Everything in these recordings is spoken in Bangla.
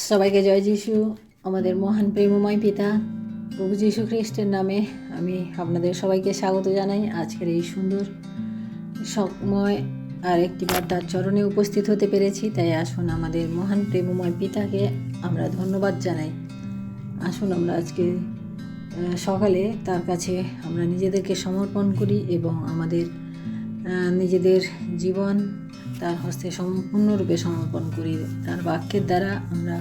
সবাইকে জয় যিশু। আমাদের মহান প্রেমময় পিতা প্রভু যীশু খ্রিস্টের নামে আমি আপনাদের সবাইকে স্বাগত জানাই। আজকের এই সুন্দর সময় আর একটিবার তার চরণে উপস্থিত হতে পেরেছি, তাই আসুন আমাদের মহান প্রেমময় পিতাকে আমরা ধন্যবাদ জানাই। আসুন আমরা আজকে সকালে তার কাছে আমরা নিজেদেরকে সমর্পণ করি এবং আমাদের নিজেদের জীবন তার হস্তে সম্পূর্ণরূপে সমর্পণ করি। তার বাক্যের দ্বারা আমরা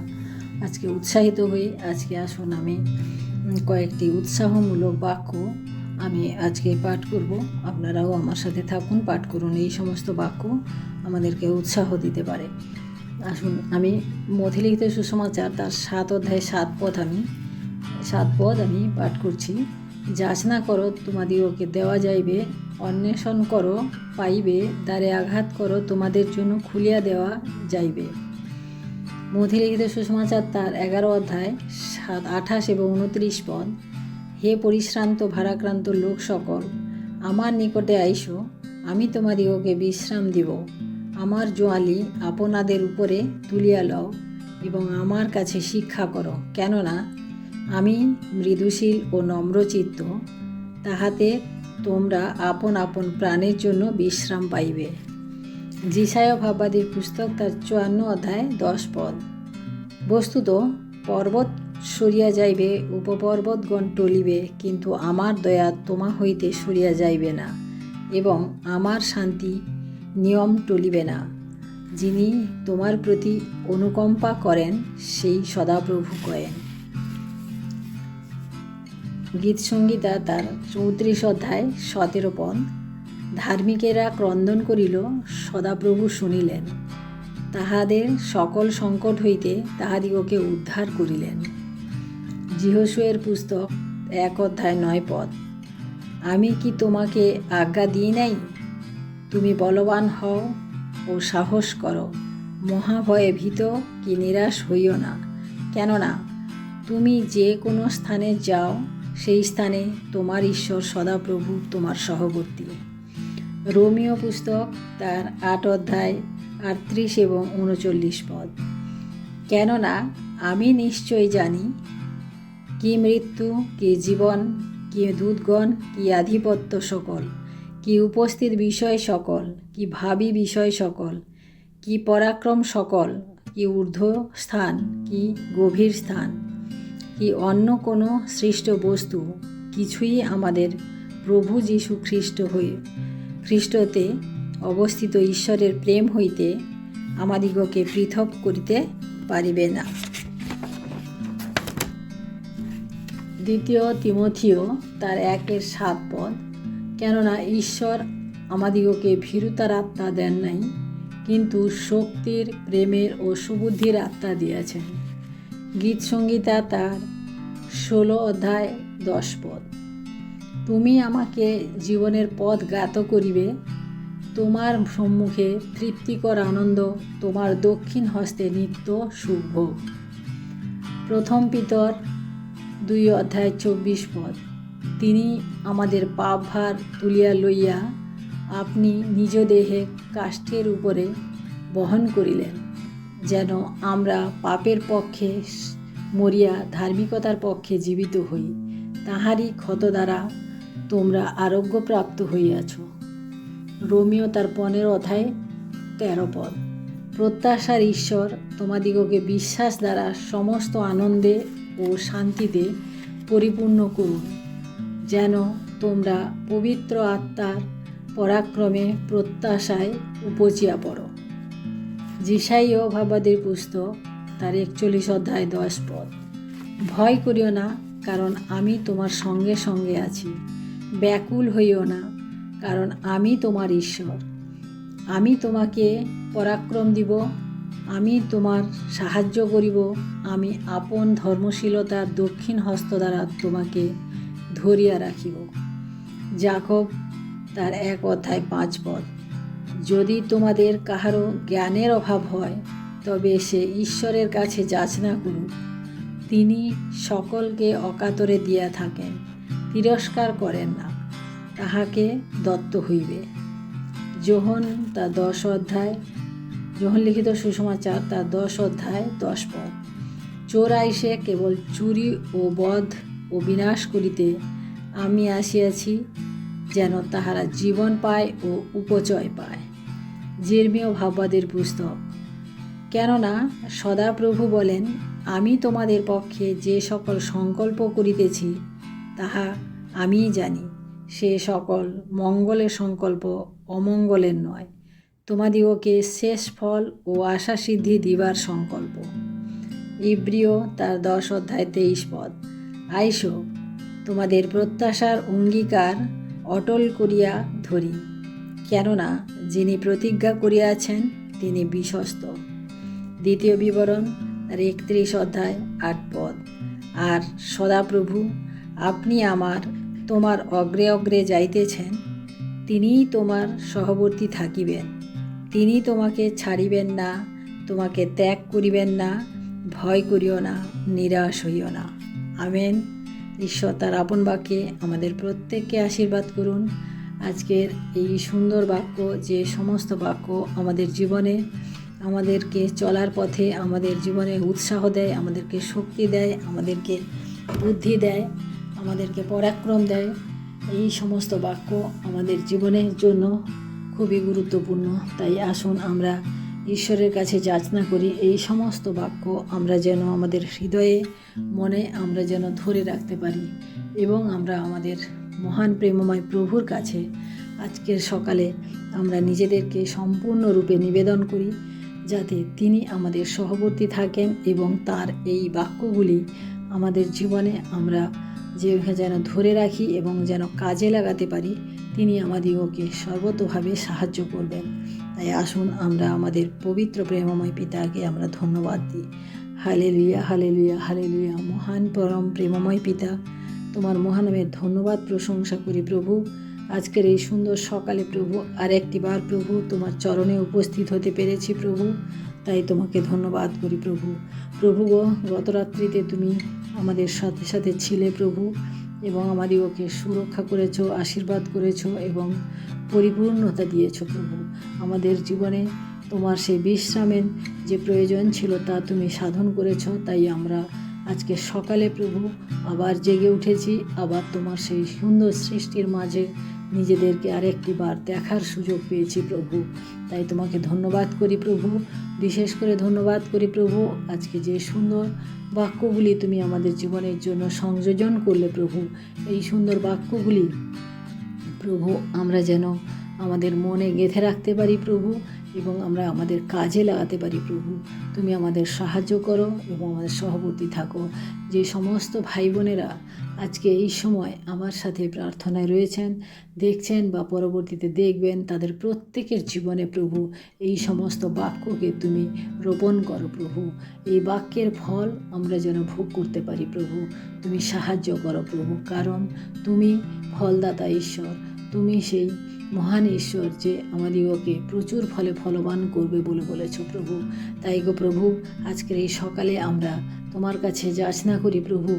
আজকে উৎসাহিত হই। আজকে আসুন আমি কয়েকটি উৎসাহমূলক বাক্য আমি আজকে পাঠ করব। আপনারাও আমার সাথে থাকুন, পাঠ করুন। এই সমস্ত বাক্য আমাদেরকে উৎসাহ দিতে পারে। আসুন আমি মথিলিখিত সুসমাচার তার 7 অধ্যায় 7 পদ আমি পাঠ করছি। যাচনা করো, তোমাদিগকে দেওয়া যাইবে, অন্বেষণ করো, পাইবে, দ্বারে আঘাত করো, তোমাদের জন্য খুলিয়া দেওয়া যাইবে। মথিলিখিত সুসমাচার তার 11 অধ্যায় 28 এবং 29 পদ। হে পরিশ্রান্ত ভারাক্রান্ত লোক সকল, আমার নিকটে আইসো, আমি তোমাদিগকে বিশ্রাম দিব। আমার জোয়ালি আপনাদের উপরে তুলিয়া লও এবং আমার কাছে শিক্ষা করো, কেননা আমি মৃদুশীল ও নম্রচিত্ত, তাহাতে তোমরা আপন আপন প্রাণের জন্য বিশ্রাম পাইবে। যিশায়া ভাববাদীর পুস্তক তার 54 অধ্যায় 10 পদ। বস্তুত পর্বত সরিয়া যাইবে, উপপর্বতগণ টলিবে, কিন্তু আমার দয়া তোমা হইতে সরিয়া যাইবে না এবং আমার শান্তি নিয়ম টলিবে না। যিনি তোমার প্রতি অনুকম্পা করেন সেই সদাপ্রভু কয়েন। গীতসংহিতা তার 34 অধ্যায় 17 পদ। ধার্মিকেরা ক্রন্দন করিল, সদাপ্রভু শুনিলেন, তাহাদের সকল সংকট হইতে তাহাদিগকে উদ্ধার করিলেন। যিহোশূয়ের পুস্তক 1 অধ্যায় 9 পদ। আমি কি তোমাকে আজ্ঞা দিই নাই? তুমি বলবান হও ও সাহস করো, মহাভয়ে ভীত কি নিরাশ হইও না, কেননা তুমি যে কোনো স্থানে যাও, সেই স্থানে তোমার ঈশ্বর সদাপ্রভু তোমার সহবর্তী। রোমীয় পুস্তক তার 8 অধ্যায় 38 এবং 39 পদ। কেননা আমি নিশ্চয় জানি, কি মৃত্যু, কি জীবন, কি দূতগণ, কি আধিপত্য সকল, কি উপস্থিত বিষয় সকল, কি ভাবী বিষয় সকল, কি পরাক্রম সকল, কি ঊর্ধ্ব স্থান, কি গভীর স্থান, কি অন্য কোনো সৃষ্ট বস্তু, কিছুই আমাদের প্রভু যীশু খ্রিস্টতে অবস্থিত ঈশ্বরের প্রেম হইতে আমাদিগকে পৃথক করিতে পারিবে না। 2 তিমথিও তার 1:7 পদ। কেননা ঈশ্বর আমাদিগকে ভীরুতার আত্মা দেন নাই, কিন্তু শক্তির, প্রেমের ও সুবুদ্ধির আত্মা দিয়েছেন। গীতসংহিতা তার 16 অধ্যায় 10 পদ। তুমি আমাকে জীবনের পথ জ্ঞাত করিবে, তোমার সম্মুখে তৃপ্তিকর আনন্দ, তোমার দক্ষিণ হস্তে নিত্য সুখভোগ। 1 পিতর 2 অধ্যায় 24 পদ। তিনি আমাদের পাপ ভার তুলিয়া লইয়া আপনি নিজ দেহে কাষ্ঠের উপরে বহন করিলেন, যেন আমরা পাপের পক্ষে মরিয়া ধার্মিকতার পক্ষে জীবিত হই। তাহারই ক্ষত দ্বারা তোমরা আরোগ্যপ্রাপ্ত হইয়াছ। রোমীয় তার 15 অধ্যায় 13 পদ। প্রত্যাশার ঈশ্বর তোমাদিগকে বিশ্বাস দ্বারা সমস্ত আনন্দে ও শান্তিতে পরিপূর্ণ করুন, যেন তোমরা পবিত্র আত্মার পরাক্রমে প্রত্যাশায় উপচিয়া পড়ো। যিশায়া ভাববাদীর পুস্তক তার 41 অধ্যায় 10 পদ। ভয় করিও না, কারণ আমি তোমার সঙ্গে সঙ্গে আছি। ব্যাকুল হইও না, কারণ আমি তোমার ঈশ্বর। আমি তোমাকে পরাক্রম দিব, আমি তোমার সাহায্য করিব, আমি আপন ধর্মশীলতার দক্ষিণ হস্ত দ্বারা তোমাকে ধরিয়া রাখিব। যাকব তার 1 অধ্যায় 5 পদ। যদি তোমাদের কাহারও জ্ঞানের অভাব হয়, তবে সে ঈশ্বরের কাছে যাচনা করুক। তিনি সকলকে অকাতরে দিয়া থাকেন, তিরস্কার করেন না, তাহাকে দত্ত হইবে। যোহন তার 10 অধ্যায়, যোহন লিখিত সুসমাচার তার 10 অধ্যায় 10 পদ। চোর আইসে কেবল চুরি ও বধ ও বিনাশ করিতে, আমি আসিয়াছি যেন তাহারা জীবন পায় ও উপচয় পায়। জির্মীয় ভাববাদের পুস্তক। কেননা সদাপ্রভু বলেন, আমি তোমাদের পক্ষে যে সকল সংকল্প করিতেছি তাহা আমিই জানি, সে সকল মঙ্গলের সংকল্প, অমঙ্গলের নয়, তোমাদিগকে শেষ ফল ও আশা সিদ্ধি দিবার সংকল্প। ইব্রিয় তার 10 অধ্যায় 23 পদ। আইসো, তোমাদের প্রত্যাশার অঙ্গীকার অটল করিয়া ধরি, কেননা যিনি প্রতিজ্ঞা করিয়াছেন তিনি বিশ্বস্ত। দ্বিতীয় বিবরণ তার 31 অধ্যায় 8 পদ। আর সদাপ্রভু, আপনি তোমার অগ্রে অগ্রে যাইতেছেন, তিনিই তোমার সহবর্তী থাকিবেন, তিনি তোমাকে ছাড়িবেন না, তোমাকে ত্যাগ করিবেন না, ভয় করিও না, নিরাশ হইও না। আমেন। ঈশ্বর তার আপন বাক্যে আমাদের প্রত্যেককে আশীর্বাদ করুন। আজকের এই সুন্দর বাক্য, যে সমস্ত বাক্য আমাদের জীবনে, আমাদেরকে চলার পথে আমাদের জীবনে উৎসাহ দেয়, আমাদেরকে শক্তি দেয়, আমাদেরকে বুদ্ধি দেয়, আমাদেরকে পরাক্রম দেয়, এই সমস্ত বাক্য আমাদের জীবনের জন্য খুবই গুরুত্বপূর্ণ। তাই আসুন আমরা ঈশ্বরের কাছে যাচনা করি, এই সমস্ত বাক্য আমরা যেন আমাদের হৃদয়ে, মনে আমরা যেন ধরে রাখতে পারি এবং আমরা আমাদের মহান প্রেমময় প্রভুর কাছে আজকের সকালে আমরা নিজেদেরকে সম্পূর্ণরূপে নিবেদন করি, যাতে তিনি আমাদের সহবর্তী থাকেন এবং তার এই বাক্যগুলি আমাদের জীবনে আমরা যেন ধরে রাখি এবং যেন কাজে লাগাতে পারি। তিনি আমাদিগকে সর্বতোভাবে সাহায্য করবেন। তাই আসুন আমরা আমাদের পবিত্র প্রেমময় পিতাকে আমরা ধন্যবাদ দিই। Hallelujah, hallelujah, hallelujah. মহান পরম প্রেমময় পিতা, তোমার মহানামের ধন্যবাদ প্রশংসা করি প্রভু। আজকের এই সুন্দর সকালে প্রভু আর একটিবার প্রভু তোমার চরণে উপস্থিত হতে পেরেছি প্রভু, তাই তোমাকে ধন্যবাদ করি প্রভু। প্রভু গো, গত রাত্রিতে তুমি আমাদের সাথে সাথে ছিলে প্রভু এবং আমাদিগকে সুরক্ষা করেছো, আশীর্বাদ করেছো এবং পরিপূর্ণতা দিয়েছো প্রভু। আমাদের জীবনে তোমার সেই বিশ্রামের যে প্রয়োজন ছিল তা তুমি সাধন করেছো। তাই আমরা আজকে সকালে প্রভু আবার জেগে উঠেছি, আবার তোমার সেই সুন্দর সৃষ্টির মাঝে নিজেদেরকে আরেকটি বার দেখার সুযোগ পেয়েছি প্রভু। তাই তোমাকে ধন্যবাদ করি প্রভু, বিশেষ করে ধন্যবাদ করি প্রভু আজকে যে সুন্দর বাক্যগুলি তুমি আমাদের জীবনের জন্য সংযোজন করলে প্রভু। এই সুন্দর বাক্যগুলি প্রভু আমরা যেন আমাদের মনে গেঁথে রাখতে পারি প্রভু এবং আমরা আমাদের কাজে লাগাতে পারি প্রভু। তুমি আমাদের সাহায্য করো এবং আমাদের সহবর্তী থাকো। যে সমস্ত ভাই বোনেরা আজকে এই সময় আমার সাথে প্রার্থনায় রয়েছেন, দেখছেন বা পরবর্তীতে দেখবেন, তাদের প্রত্যেকের জীবনে প্রভু এই সমস্ত বাক্যকে তুমি রোপণ করো প্রভু। এই বাক্যের ফল আমরা যেন ভোগ করতে পারি প্রভু। তুমি সাহায্য করো প্রভু, কারণ তুমি ফলদাতা ঈশ্বর, তুমি সেই মহান ঈশ্বর যে আমাদিগকে প্রচুর ফলে ফলবান করবে বলে বলেছ প্রভু। তাই গো প্রভু, আজকের এই সকালে আমরা তোমার কাছে যাচনা করি প্রভু,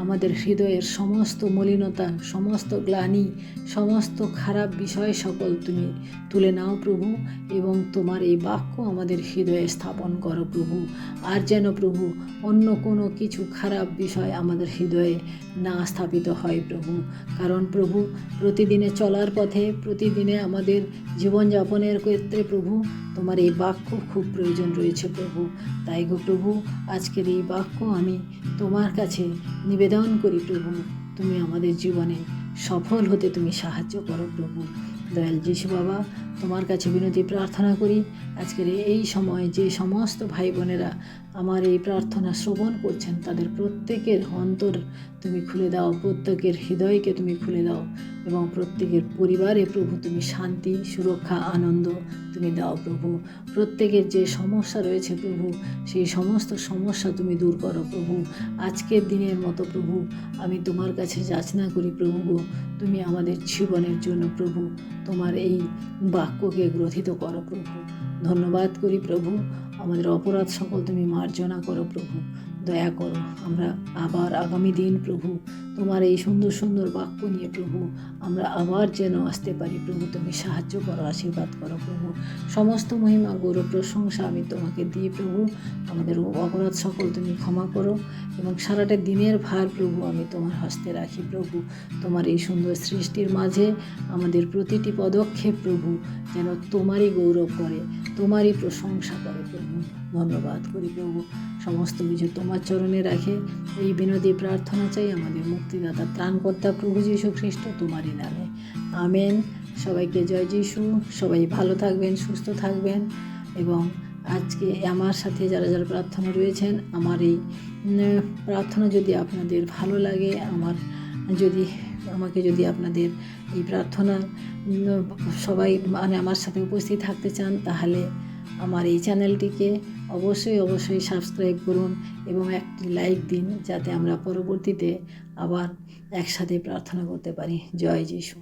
আমাদের হৃদয়ের সমস্ত মলিনতা, সমস্ত গ্লানি, সমস্ত খারাপ বিষয় সকল তুমি তুলে নাও প্রভু এবং তোমার এই বাক্য আমাদের হৃদয়ে স্থাপন করো প্রভু। আর যেন প্রভু অন্য কোনো কিছু খারাপ বিষয় আমাদের হৃদয়ে না স্থাপিত হয় প্রভু। কারণ প্রভু প্রতিদিনে চলার পথে, প্রতিদিনে আমাদের জীবনযাপনের ক্ষেত্রে প্রভু তোমার এই বাক্য খুব প্রয়োজন রয়েছে প্রভু। তাই গো প্রভু, আজকের এই বাক্য আমি তোমার কাছে নিবেদন করি প্রভু, তুমি আমাদের জীবনে সফল হতে তুমি সাহায্য করো প্রভু। দয়াল যিশু বাবা, তোমার কাছে বিনতি প্রার্থনা করি আজকের এই সময় যে সমস্ত ভাই বোনেরা আমার এই প্রার্থনা শ্রবণ করছেন, তাদের প্রত্যেকের অন্তর তুমি খুলে দাও, প্রত্যেকের হৃদয়কে তুমি খুলে দাও এবং প্রত্যেকের পরিবারে প্রভু তুমি শান্তি, সুরক্ষা, আনন্দ তুমি দাও প্রভু। প্রত্যেকের যে সমস্যা রয়েছে প্রভু, সেই সমস্ত সমস্যা তুমি দূর করো প্রভু। আজকের দিনের মতো প্রভু আমি তোমার কাছে যাচনা করি প্রভু গো, তুমি আমাদের জীবনের জন্য প্রভু তোমার এই বাক্যকে গ্রথিত করো প্রভু। ধন্যবাদ করি প্রভু, আমাদের অপরাধ সকল তুমি মার্জনা করো প্রভু, দয়া করো। আমরা আবার আগামী দিন প্রভু তোমার এই সুন্দর সুন্দর বাক্য নিয়ে প্রভু আমরা আবার যেন আসতে পারি প্রভু। তুমি সাহায্য করো, আশীর্বাদ করো প্রভু। সমস্ত মহিমা গৌরব প্রশংসা আমি তোমাকে দিই প্রভু। আমাদের অপরাধ সকল তুমি ক্ষমা করো এবং সারাটা দিনের ভার প্রভু আমি তোমার হস্তে রাখি প্রভু। তোমার এই সুন্দর সৃষ্টির মাঝে আমাদের প্রতিটি পদক্ষেপ প্রভু যেন তোমারই গৌরব করে, তোমারই প্রশংসা করে প্রভু। ধন্যবাদ করি প্রভু। সমস্ত কিছু তোমার চরণে রাখে এই বিনতি প্রার্থনা চাই আমাদের মুক্তিদাতা ত্রাণকর্তা প্রভু যীশু খ্রিস্ট তোমারই নামে, আমেন। সবাইকে জয় যীশু। সবাই ভালো থাকবেন, সুস্থ থাকবেন এবং আজকে আমার সাথে যারা যারা প্রার্থনা রয়েছেন, আমার এই প্রার্থনা যদি আপনাদের ভালো লাগে, আমাকে যদি আপনাদের এই প্রার্থনা সবাই আমার সাথে উপস্থিত থাকতে চান, তাহলে আমার এই চ্যানেলটিকে অবশ্যই সাবস্ক্রাইব করুন এবং একটি লাইক দিন, যাতে আমরা পরবর্তীতে আবার একসাথে প্রার্থনা করতে পারি। জয় যীশু।